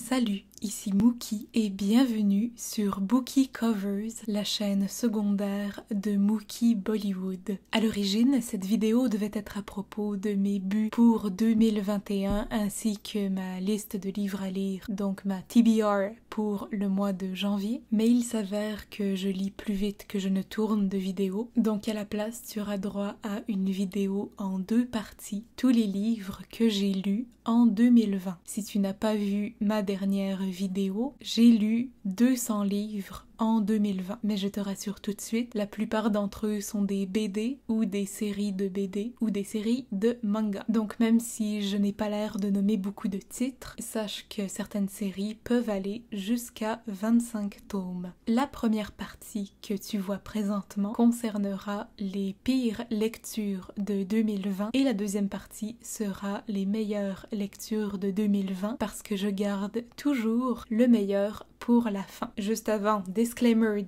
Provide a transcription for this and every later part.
Salut, ici Mookie et bienvenue sur Bookie Covers, la chaîne secondaire de Mookie Bollywood. À l'origine, cette vidéo devait être à propos de mes buts pour 2021 ainsi que ma liste de livres à lire, donc ma TBR pour le mois de janvier. Mais il s'avère que je lis plus vite que je ne tourne de vidéos, donc à la place tu auras droit à une vidéo en 2 parties, tous les livres que j'ai lus en 2020. Si tu n'as pas vu ma dernière vidéo, j'ai lu 200 livres en 2020. Mais je te rassure tout de suite, la plupart d'entre eux sont des BD ou des séries de BD ou des séries de manga. Donc même si je n'ai pas l'air de nommer beaucoup de titres, sache que certaines séries peuvent aller jusqu'à 25 tomes. La première partie que tu vois présentement concernera les pires lectures de 2020 et la deuxième partie sera les meilleures lectures de 2020 parce que je garde toujours le meilleur pour la fin. Juste avant, disclaimer,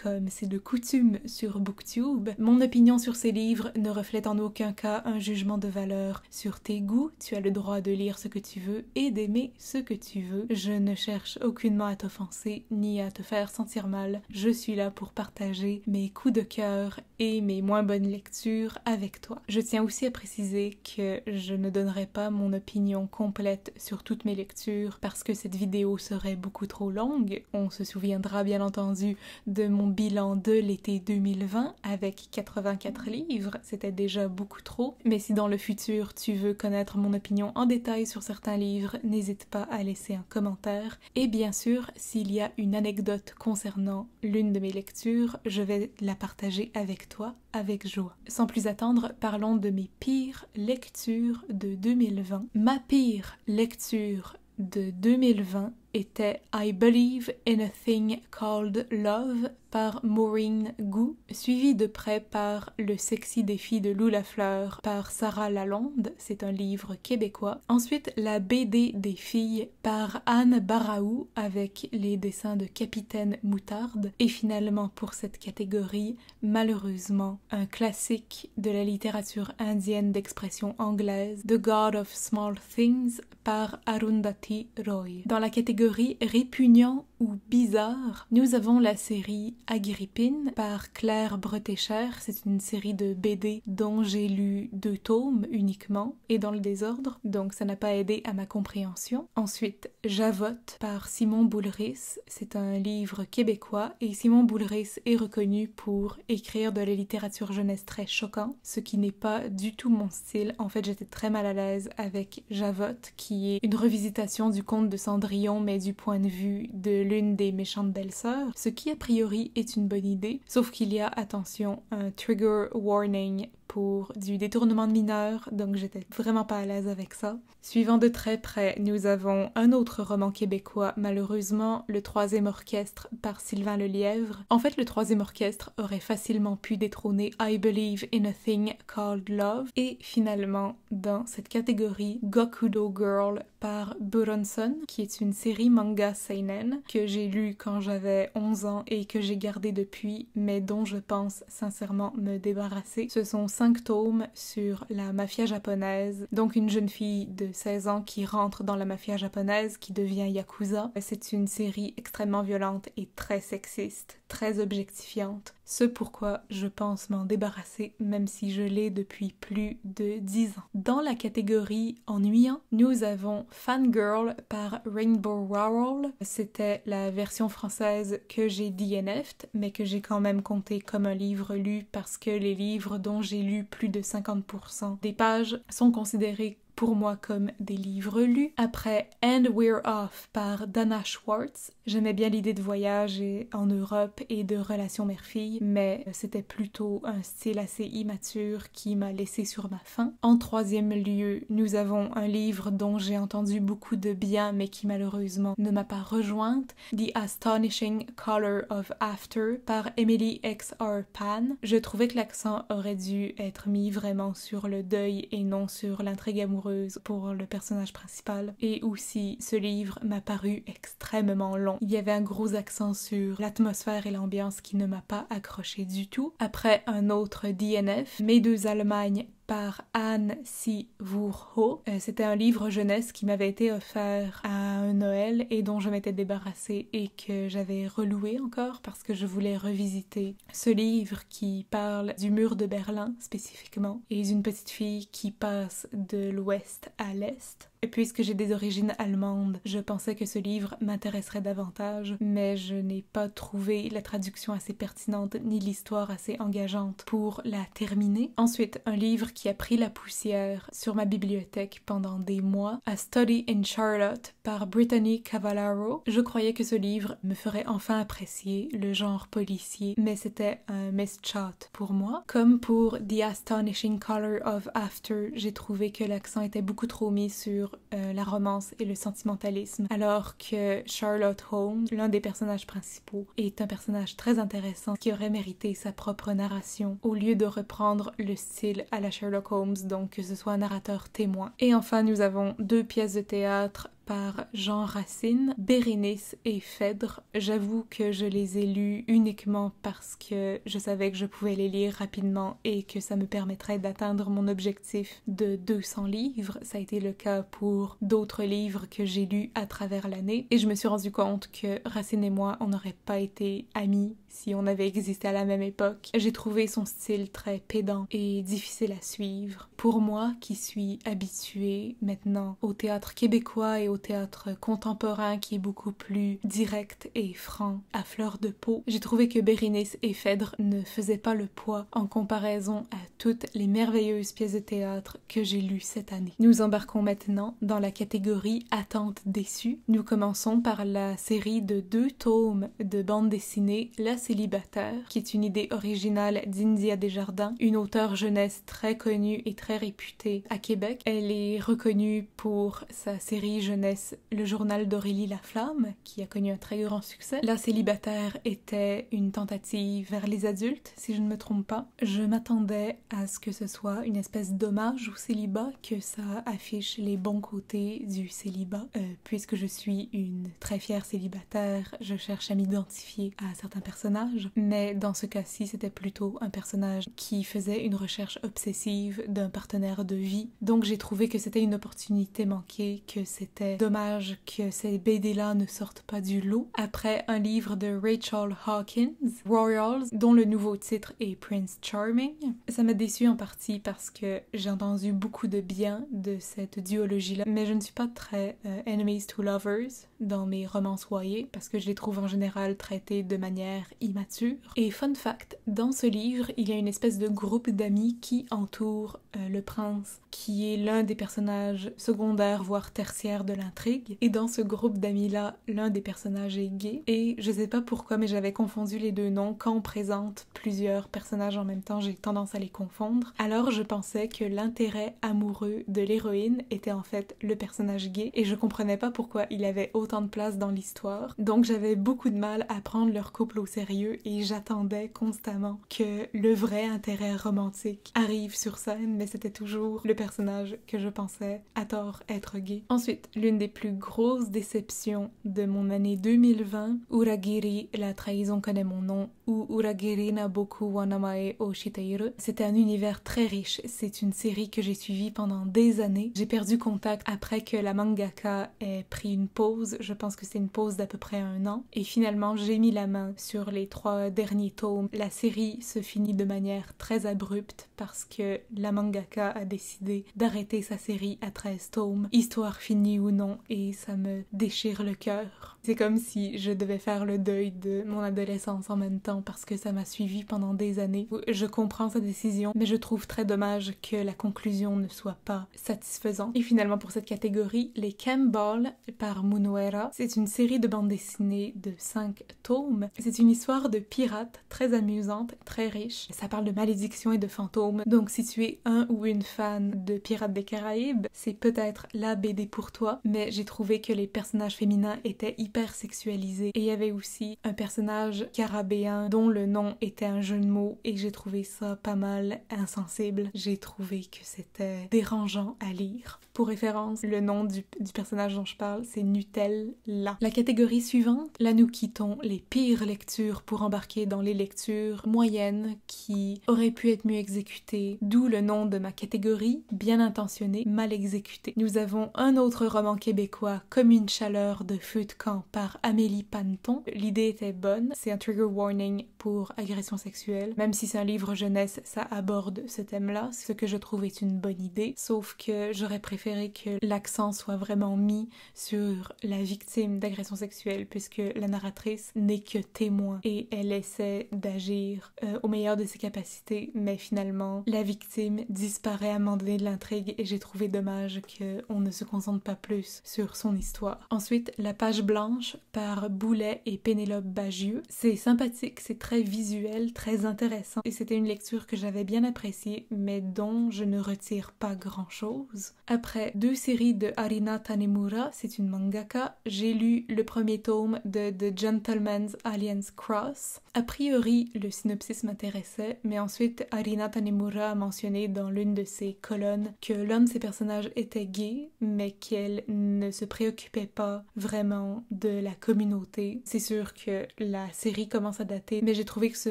comme c'est de coutume sur Booktube, mon opinion sur ces livres ne reflète en aucun cas un jugement de valeur sur tes goûts. Tu as le droit de lire ce que tu veux et d'aimer ce que tu veux. Je ne cherche aucunement à t'offenser ni à te faire sentir mal. Je suis là pour partager mes coups de cœur et mes moins bonnes lectures avec toi. Je tiens aussi à préciser que je ne donnerai pas mon opinion complète sur toutes mes lectures parce que cette vidéo serait beaucoup trop longue. On se souviendra bien entendu de mon bilan de l'été 2020 avec 84 livres, c'était déjà beaucoup trop. Mais si dans le futur tu veux connaître mon opinion en détail sur certains livres, n'hésite pas à laisser un commentaire. Et bien sûr, s'il y a une anecdote concernant l'une de mes lectures, je vais la partager avec toi avec joie. Sans plus attendre, parlons de mes pires lectures de 2020. Ma pire lecture de 2020 était I Believe in a Thing Called Love par Maureen Gu, suivi de près par Le sexy défi de Lou Lafleur par Sarah Lalonde, c'est un livre québécois. Ensuite, La BD des filles par Anne Baraou avec les dessins de Capitaine Moutarde. Et finalement, pour cette catégorie, malheureusement, un classique de la littérature indienne d'expression anglaise, The God of Small Things par Arundhati Roy. Dans la catégorie répugnant ou bizarre, nous avons la série Agrippine par Claire Bretécher. C'est une série de BD dont j'ai lu 2 tomes uniquement et dans le désordre, donc ça n'a pas aidé à ma compréhension. Ensuite, Javotte par Simon Boulris. C'est un livre québécois et Simon Boulris est reconnu pour écrire de la littérature jeunesse très choquant, ce qui n'est pas du tout mon style. En fait, j'étais très mal à l'aise avec Javotte, qui est une revisitation du conte de Cendrillon mais du point de vue de l'une des méchantes belles-sœurs, ce qui a priori est une bonne idée, sauf qu'il y a, attention, un trigger warning pour du détournement de mineurs, donc j'étais vraiment pas à l'aise avec ça. Suivant de très près, nous avons un autre roman québécois, malheureusement, Le Troisième Orchestre par Sylvain Lelièvre. En fait, Le Troisième Orchestre aurait facilement pu détrôner I Believe in a Thing Called Love, et finalement, dans cette catégorie, Gokudo Girl par Buronson, qui est une série manga seinen que j'ai lu quand j'avais 11 ans et que j'ai gardé depuis, mais dont je pense sincèrement me débarrasser. Ce sont 5 tomes sur la mafia japonaise, donc une jeune fille de 16 ans qui rentre dans la mafia japonaise, qui devient yakuza. C'est une série extrêmement violente et très sexiste, très objectifiante, ce pourquoi je pense m'en débarrasser, même si je l'ai depuis plus de 10 ans. Dans la catégorie ennuyant, nous avons Fangirl par Rainbow Rowell. C'était la version française que j'ai DNF'd, mais que j'ai quand même compté comme un livre lu parce que les livres dont j'ai lu plus de 50% des pages sont considérés pour moi comme des livres lus. Après And We're Off par Dana Schwartz, j'aimais bien l'idée de voyage en Europe et de relations mère-fille, mais c'était plutôt un style assez immature qui m'a laissé sur ma faim. En 3e lieu, nous avons un livre dont j'ai entendu beaucoup de bien mais qui malheureusement ne m'a pas rejointe, The Astonishing Color of After par Emily X.R. Pan. Je trouvais que l'accent aurait dû être mis vraiment sur le deuil et non sur l'intrigue amoureuse pour le personnage principal. Et aussi, ce livre m'a paru extrêmement long. Il y avait un gros accent sur l'atmosphère et l'ambiance qui ne m'a pas accroché du tout. Après un autre DNF, Mes deux Allemagnes par Anne C. Voorho. C'était un livre jeunesse qui m'avait été offert à un Noël et dont je m'étais débarrassée et que j'avais reloué encore parce que je voulais revisiter ce livre qui parle du mur de Berlin spécifiquement et d'une petite fille qui passe de l'ouest à l'est. Et puisque j'ai des origines allemandes, je pensais que ce livre m'intéresserait davantage, mais je n'ai pas trouvé la traduction assez pertinente ni l'histoire assez engageante pour la terminer. Ensuite, un livre qui a pris la poussière sur ma bibliothèque pendant des mois, A Study in Charlotte par Brittany Cavallaro. Je croyais que ce livre me ferait enfin apprécier le genre policier, mais c'était un missed shot pour moi. Comme pour The Astonishing Color of After, j'ai trouvé que l'accent était beaucoup trop mis sur la romance et le sentimentalisme, alors que Sherlock Holmes, l'un des personnages principaux, est un personnage très intéressant qui aurait mérité sa propre narration au lieu de reprendre le style à la Sherlock Holmes, donc que ce soit un narrateur témoin. Et enfin, nous avons 2 pièces de théâtre par Jean Racine, Bérénice et Phèdre. J'avoue que je les ai lus uniquement parce que je savais que je pouvais les lire rapidement et que ça me permettrait d'atteindre mon objectif de 200 livres. Ça a été le cas pour d'autres livres que j'ai lus à travers l'année et je me suis rendu compte que Racine et moi, on n'aurait pas été amis si on avait existé à la même époque. J'ai trouvé son style très pédant et difficile à suivre. Pour moi, qui suis habituée maintenant au théâtre québécois et au théâtre contemporain qui est beaucoup plus direct et franc, à fleur de peau, j'ai trouvé que Bérénice et Phèdre ne faisaient pas le poids en comparaison à toutes les merveilleuses pièces de théâtre que j'ai lues cette année. Nous embarquons maintenant dans la catégorie Attente déçue. Nous commençons par la série de 2 tomes de bande dessinée La Célibataire, qui est une idée originale d'India Desjardins, une auteure jeunesse très connue et très réputée à Québec. Elle est reconnue pour sa série jeunesse Le journal d'Aurélie Laflamme, qui a connu un très grand succès. La Célibataire était une tentative vers les adultes, si je ne me trompe pas. Je m'attendais à ce que ce soit une espèce d'hommage au célibat, que ça affiche les bons côtés du célibat. Puisque je suis une très fière célibataire, je cherche à m'identifier à certains personnages, mais dans ce cas-ci, c'était plutôt un personnage qui faisait une recherche obsessive d'un partenaire de vie. Donc j'ai trouvé que c'était une opportunité manquée, que c'était dommage que ces BD-là ne sortent pas du lot. Après un livre de Rachel Hawkins, Royals, dont le nouveau titre est Prince Charming. Ça m'a déçue en partie parce que j'ai entendu beaucoup de bien de cette duologie-là, mais je ne suis pas très enemies to lovers dans mes romances YA parce que je les trouve en général traitées de manière immature. Et fun fact, dans ce livre, il y a une espèce de groupe d'amis qui entoure le prince, qui est l'un des personnages secondaires voire tertiaires de l'intrigue. Et dans ce groupe d'amis-là, l'un des personnages est gay. Et je sais pas pourquoi, mais j'avais confondu les 2 noms. Quand on présente plusieurs personnages en même temps, j'ai tendance à les confondre. Alors je pensais que l'intérêt amoureux de l'héroïne était en fait le personnage gay et je comprenais pas pourquoi il avait autant de place dans l'histoire. Donc j'avais beaucoup de mal à prendre leur couple au sérieux et j'attendais constamment que le vrai intérêt romantique arrive sur scène, mais c'était toujours le personnage que je pensais à tort être gay. Ensuite, l'une des plus grosses déceptions de mon année 2020, Uragiri, la trahison connaît mon nom, ou Uragiri na boku wa namae o shiteiru. C'était un univers très riche, c'est une série que j'ai suivie pendant des années. J'ai perdu contact après que la mangaka ait pris une pause, je pense que c'est une pause d'à peu près 1 an, et finalement j'ai mis la main sur les 3 derniers tomes. La série se finit de manière très abrupte parce que la mangaka a décidé d'arrêter sa série à 13 tomes, histoire finie ou non, et ça me déchire le cœur. C'est comme si je devais faire le deuil de mon adolescence en même temps parce que ça m'a suivi pendant des années. Je comprends sa décision, mais je trouve très dommage que la conclusion ne soit pas satisfaisante. Et finalement pour cette catégorie, les Campbell par Munuera. C'est une série de bandes dessinées de 5 tomes. C'est une histoire de pirates très amusante, très riche. Ça parle de malédiction et de fantômes. Donc si tu es un ou une fan de Pirates des Caraïbes, c'est peut-être la BD pour toi, mais j'ai trouvé que les personnages féminins étaient hyper sexualisés. Et il y avait aussi un personnage carabéen dont le nom était un jeu de mots et j'ai trouvé ça pas mal insensible. J'ai trouvé que c'était dérangeant à lire. Pour référence, le nom du personnage dont je parle, c'est Nutella. La catégorie suivante, là nous quittons les pires lectures pour embarquer dans les lectures moyennes qui auraient pu être mieux exécutées, d'où le nom de ma catégorie, bien intentionnée, mal exécutée. Nous avons un autre roman québécois, Comme une chaleur de feu de camp par Amélie Panneton. L'idée était bonne, c'est un trigger warning pour agression sexuelle. Même si c'est un livre jeunesse, ça aborde ce thème-là, ce que je trouve est une bonne idée, sauf que j'aurais préféré que l'accent soit vraiment mis sur la victime d'agression sexuelle, puisque la narratrice n'est que témoin et elle essaie d'agir au meilleur de ses capacités, mais finalement la victime disparaît à un moment donné de l'intrigue et j'ai trouvé dommage qu'on ne se concentre pas plus sur son histoire. Ensuite, La page blanche par Boulet et Pénélope Bagieux. C'est sympathique, c'est très visuel, très intéressant et c'était une lecture que j'avais bien appréciée mais dont je ne retire pas grand-chose. Après 2 séries de Harina Tanemura, c'est une mangaka. J'ai lu le premier tome de The Gentleman's Alliance Cross. A priori, le synopsis m'intéressait, mais ensuite Harina Tanemura a mentionné dans l'une de ses colonnes que l'un de ses personnages était gay, mais qu'elle ne se préoccupait pas vraiment de la communauté. C'est sûr que la série commence à dater, mais j'ai trouvé que ce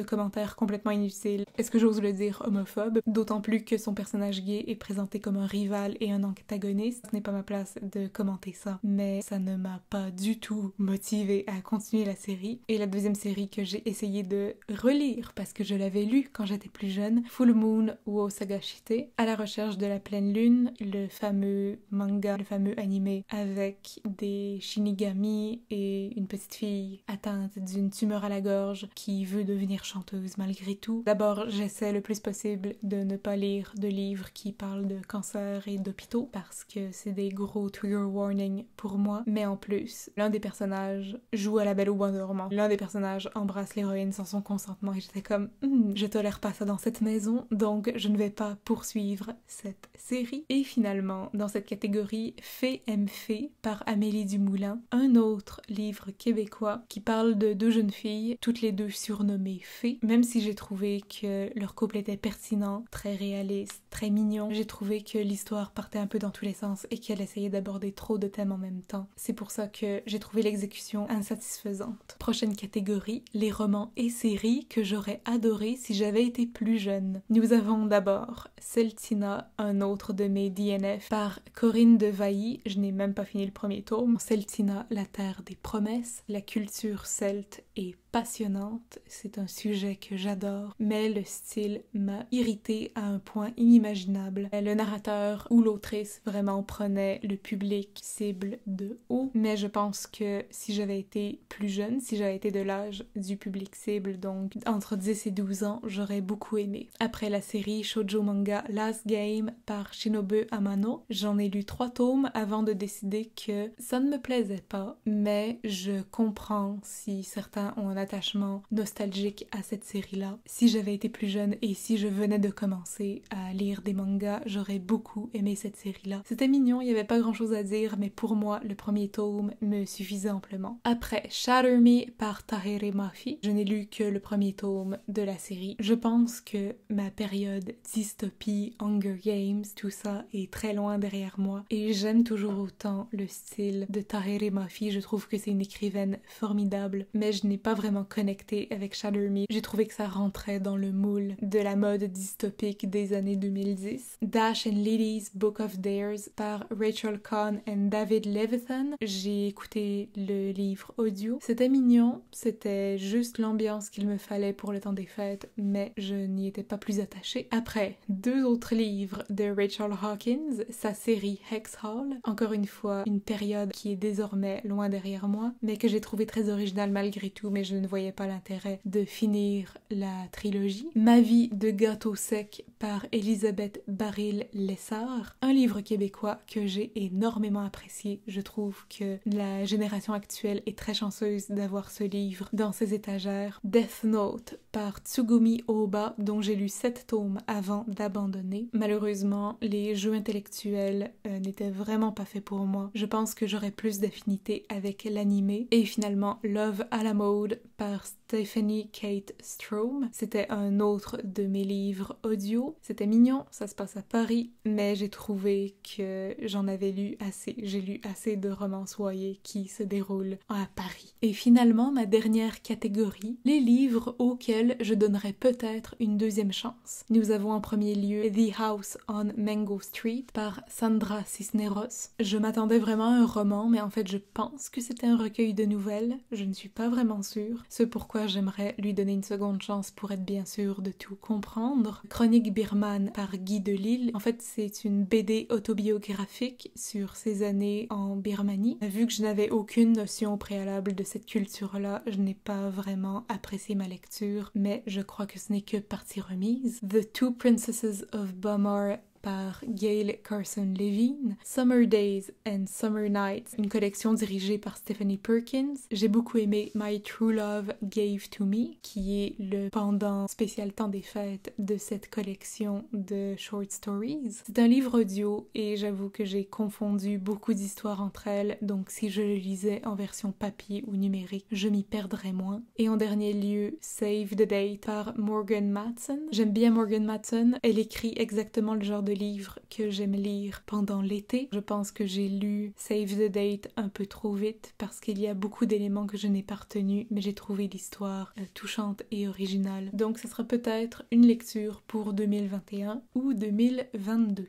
commentaire complètement inutile, est-ce que j'ose le dire, homophobe, d'autant plus que son personnage gay est présenté comme un rival et un antagoniste. Ce n'est pas ma place de commenter ça, mais ça ne m'a pas du tout motivée à continuer la série. Et la deuxième série que j'ai essayé de relire, parce que je l'avais lu quand j'étais plus jeune, Full Moon wo Sagashite, à la recherche de la pleine lune, le fameux manga, le fameux animé avec des shinigami et une petite fille atteinte d'une tumeur à la gorge qui veut devenir chanteuse malgré tout. D'abord, j'essaie le plus possible de ne pas lire de livres qui parlent de cancer et d'hôpitaux parce que c'est des gros trigger warnings pour moi. Mais en plus, l'un des personnages joue à la Belle au bois dormant. L'un des personnages embrasse l'héroïne sans son consentement et j'étais comme je tolère pas ça dans cette maison, donc je ne vais pas poursuivre cette série. Et finalement, dans cette catégorie, Fée aime Fée par Amélie Dumoulin, un autre livre québécois qui parle de 2 jeunes filles, toutes les 2 surnommées Fée. Même si j'ai trouvé que leur couple était pertinent, très réaliste, très mignon, j'ai trouvé que l'histoire partait un peu dans tous les sens et qu'elle essayait d'aborder trop de thèmes en même temps. C'est pour ça que j'ai trouvé l'exécution insatisfaisante. Prochaine catégorie, les romans et séries que j'aurais adoré si j'avais été plus jeune. Nous avons d'abord Celtina, un autre de mes DNF, par Corinne Devailly. Je n'ai même pas fini le premier tome. Celtina, la terre des promesses. La culture celte est passionnante, c'est un sujet que j'adore, mais le style m'a irritée à un point inimaginable. Le narrateur ou l'autrice vraiment prenait le public cible de haut, mais je pense que si j'avais été plus jeune, si j'avais été de l'âge du public cible, donc entre 10 et 12 ans, j'aurais beaucoup aimé. Après la série shoujo manga Last Game par Shinobu Amano, j'en ai lu 3 tomes avant de décider que ça ne me plaisait pas, mais je comprends si certains ont un attachement nostalgique à cette série-là. Si j'avais été plus jeune et si je venais de commencer à lire des mangas, j'aurais beaucoup aimé cette série-là. C'était mignon, il n'y avait pas grand-chose à dire, mais pour moi, le premier tome me suffisait amplement. Après, Shatter Me par Tahereh Mafi, je n'ai lu que le premier tome de la série. Je pense que ma période dystopie, Hunger Games, tout ça est très loin derrière moi et j'aime toujours autant le style de Tahereh Mafi. Je trouve que c'est une écrivaine formidable, mais je n'ai pas vraiment connecté avec Shatter Me. J'ai trouvé que ça rentrait dans le moule de la mode dystopique des années 2010. Dash and Lily's Book of Dares par Rachel Kahn et David Levithan. J'ai écouté le livre audio. C'était mignon, c'était juste l'ambiance qu'il me fallait pour le temps des fêtes, mais je n'y étais pas plus attachée. Après, 2 autres livres de Rachel Hawkins, sa série Hex Hall. Encore une fois, une période qui est désormais loin derrière moi, mais que j'ai trouvé très originale malgré tout, mais je ne voyais pas l'intérêt de finir la trilogie. Ma vie de gâteau sec par Elisabeth Baril-Lessard, un livre québécois que j'ai énormément apprécié. Je trouve que la génération actuelle est très chanceuse d'avoir ce livre dans ses étagères. Death Note par Tsugumi Ohba, dont j'ai lu 7 tomes avant d'abandonner. Malheureusement, les jeux intellectuels n'étaient vraiment pas faits pour moi. Je pense que j'aurais plus d'affinité avec l'anime. Et finalement, Love à la mode par Stephanie Kate Strom. C'était un autre de mes livres audio. C'était mignon, ça se passe à Paris, mais j'ai trouvé que j'en avais lu assez. J'ai lu assez de romances YA qui se déroulent à Paris. Et finalement, ma dernière catégorie, les livres auxquels je donnerais peut-être une deuxième chance. Nous avons en premier lieu The House on Mango Street par Sandra Cisneros. Je m'attendais vraiment à un roman, mais en fait je pense que c'était un recueil de nouvelles. Je ne suis pas vraiment sûre. Ce pourquoi j'aimerais lui donner une seconde chance pour être bien sûr de tout comprendre. Chronique birmane par Guy Delisle. En fait, c'est une BD autobiographique sur ses années en Birmanie. Vu que je n'avais aucune notion au préalable de cette culture-là, je n'ai pas vraiment apprécié ma lecture, mais je crois que ce n'est que partie remise. The Two Princesses of Bamar par Gail Carson Levine, Summer Days and Summer Nights, une collection dirigée par Stephanie Perkins. J'ai beaucoup aimé My True Love Gave to Me, qui est le pendant spécial temps des fêtes de cette collection de short stories. C'est un livre audio et j'avoue que j'ai confondu beaucoup d'histoires entre elles, donc si je le lisais en version papier ou numérique, je m'y perdrais moins. Et en dernier lieu, Save the Date par Morgan Matson. J'aime bien Morgan Matson, elle écrit exactement le genre de livre que j'aime lire pendant l'été. Je pense que j'ai lu Save the Date un peu trop vite parce qu'il y a beaucoup d'éléments que je n'ai pas retenus, mais j'ai trouvé l'histoire touchante et originale. Donc ce sera peut-être une lecture pour 2021 ou 2022.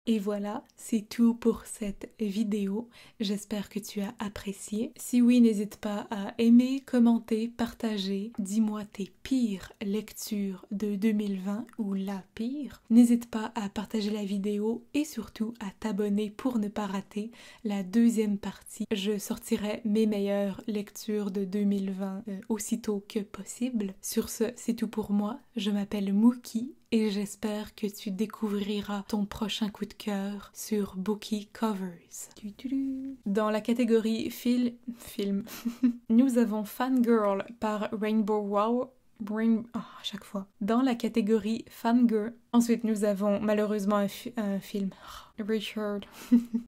Et voilà, c'est tout pour cette vidéo. J'espère que tu as apprécié. Si oui, n'hésite pas à aimer, commenter, partager. Dis-moi tes pires lectures de 2020 ou la pire. N'hésite pas à partager la vidéo et surtout à t'abonner pour ne pas rater la deuxième partie. Je sortirai mes meilleures lectures de 2020 aussitôt que possible. Sur ce, c'est tout pour moi. Je m'appelle Mookie et j'espère que tu découvriras ton prochain coup de cœur sur Bookie Covers. Dans la catégorie film, nous avons Fangirl par Rainbow Wow. À chaque fois. Dans la catégorie Fangirl. Ensuite, nous avons malheureusement un film. Richard.